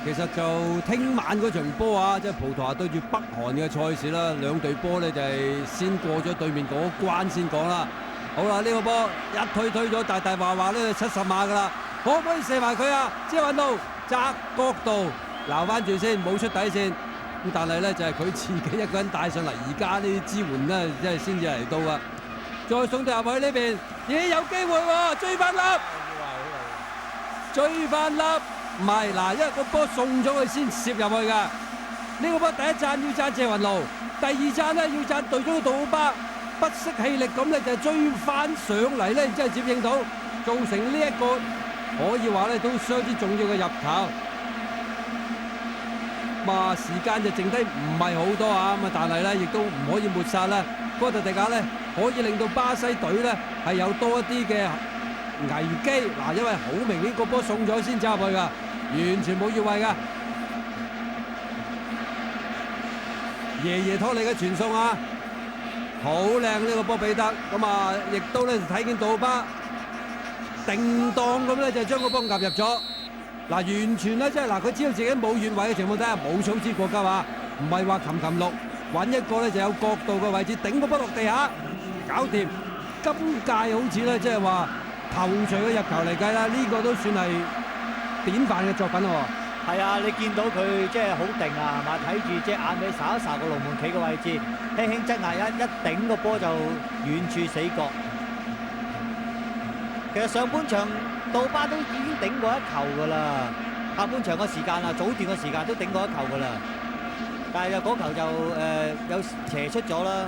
其實就聽晚嗰場波啊，即係葡萄牙對住北韓嘅賽事啦，兩隊波呢就係先過咗對面嗰關先講啦。好啦，呢個波一推咗大話呢70碼噶啦，可唔可以射埋佢啊？謝雲路窄角度撈翻住先，冇出底線。咁但係呢，就係佢自己一個人帶上嚟，而家呢啲支援呢，即係先至嚟到啊！再送到入去呢邊，咦有機會喎，追翻粒，追翻粒，唔係嗱，因為個波送咗佢先攝入去㗎。呢個波第一讚要讚謝雲路，第二讚呢要讚隊中嘅杜奧巴，不惜氣力咁咧就追翻上嚟咧，真係接應到，造成呢一個可以話咧都相當重要嘅入球。嘛時間就剩低唔係好多啊，咁啊但係咧亦都唔可以抹殺啦。哥特迪瓦咧可以令到巴西隊咧係有多一啲嘅危機嗱，因為好明顯個波送咗先走入去㗎，完全冇越位㗎。爺托利嘅傳送啊，好靚呢個波比得，咁啊亦都咧睇見杜巴定當咁咧就將個波夾入咗。嗱，完全咧即係嗱，佢知道自己冇越位嘅情況底下冇操之過急啊，唔係話擒碌，揾一個咧就有角度嘅位置頂個波落地下，搞掂。今屆好似咧即係話頭槌嘅入球嚟計啦，呢個都算係典範嘅作品喎。係啊，你見到佢即係好定啊，係嘛？睇住隻眼尾睄一睄個龍門企嘅位置，輕輕側壓一頂個波就遠處死角。其實上半場杜巴都已經頂過一球㗎啦，下半場嘅時間啊，早段嘅時間都頂過一球㗎啦，但係就嗰球就有斜出咗啦。